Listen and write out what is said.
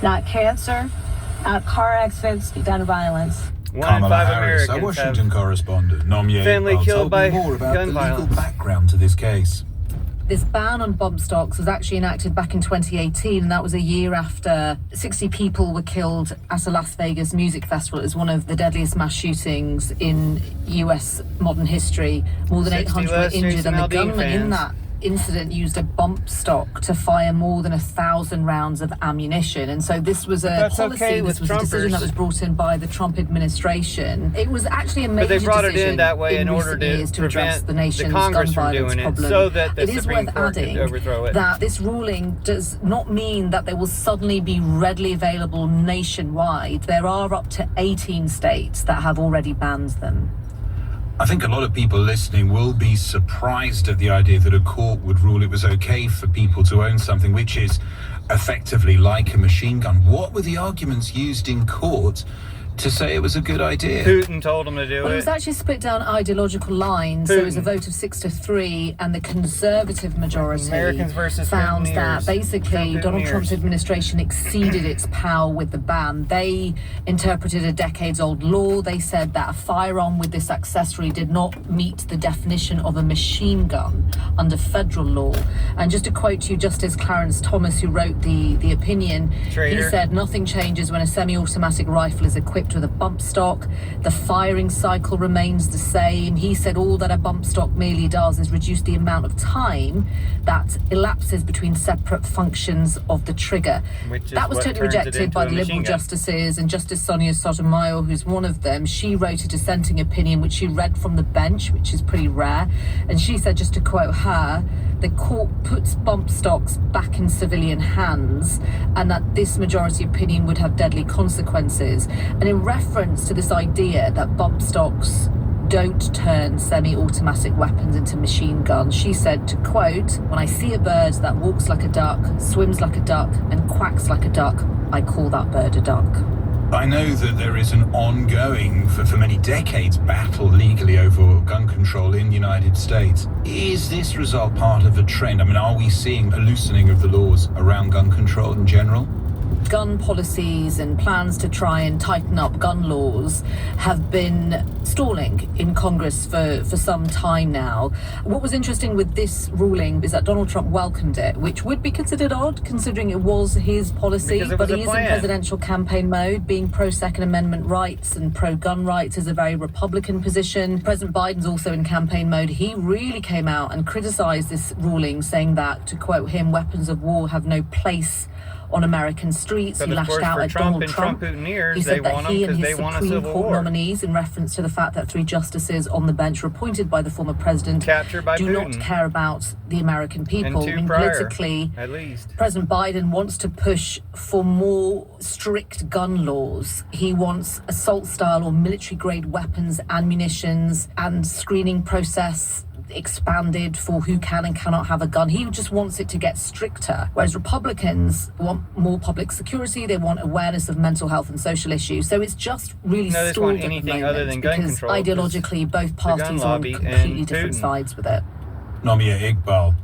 not cancer, not car accidents, gun violence. One in 5 Americans our Washington correspondent, Nomye family killed by more about gun the violence. legal background to this case. This ban on bump stocks was actually enacted back in 2018, and that was a year after 60 people were killed at a Las Vegas music festival. It was one of the deadliest mass shootings in US modern history. More than 800 were injured, and the gunman in that incident used a bump stock to fire more than 1,000 rounds of ammunition. And so this was a policy, this was a decision that was brought in by the Trump administration. It was actually a major decision. But they brought it in that way in order to address the nation's Congress gun violence from doing problem. it, so that the It is Supreme worth Court adding could overthrow it. that this ruling does not mean that they will suddenly be readily available nationwide. There are up to 18 states that have already banned them. I think a lot of people listening will be surprised at the idea that a court would rule it was okay for people to own something which is effectively like a machine gun. What were the arguments used in court to say it was a good idea? Putin told them to do Well, it it. was actually split down ideological lines. There was a vote of 6-3, and the Conservative majority Americans versus found mutineers. that basically Donald Trump's administration exceeded its power with the ban. They interpreted a decades-old law. They said that a firearm with this accessory did not meet the definition of a machine gun under federal law. And just to quote you, Justice Clarence Thomas, who wrote the opinion, Traitor. he said, "Nothing changes when a semi-automatic rifle is equipped with a bump stock. The firing cycle remains the same." He said all that a bump stock merely does is reduce the amount of time that elapses between separate functions of the trigger. That was totally rejected by the Liberal justices, and Justice Sonia Sotomayor, who's one of them, she wrote a dissenting opinion which she read from the bench, which is pretty rare, and she said, just to quote her, the court puts bump stocks back in civilian hands, and that this majority opinion would have deadly consequences. And in reference to this idea that bump stocks don't turn semi-automatic weapons into machine guns, she said, to quote, "When I see a bird that walks like a duck, swims like a duck, and quacks like a duck, I call that bird a duck." I know that there is an ongoing, for many decades, battle legally over gun control in the United States. Is this result part of a trend? I mean, are we seeing a loosening of the laws around gun control in general? Gun policies and plans to try and tighten up gun laws have been stalling in Congress for some time now. What was interesting with this ruling is that Donald Trump welcomed it, which would be considered odd considering it was his policy, but he is in presidential campaign mode. Being pro-Second Amendment rights and pro-gun rights is a very Republican position. President Biden's also in campaign mode. He really came out and criticized this ruling, saying that, to quote him, "Weapons of war have no place on American streets." But he lashed out at Donald Trump. He said that he and his Supreme Court war. nominees, in reference to the fact that 3 justices on the bench were appointed by the former president, do not care about the American people. And I mean, politically, at least, President Biden wants to push for more strict gun laws. He wants assault-style or military-grade weapons, ammunitions, and screening process expanded for who can and cannot have a gun. He just wants it to get stricter, whereas Republicans want more public security. They want awareness of mental health and social issues. So it's just really stalled at the moment because ideologically both parties are on completely different sides with it. Nomia Iqbal.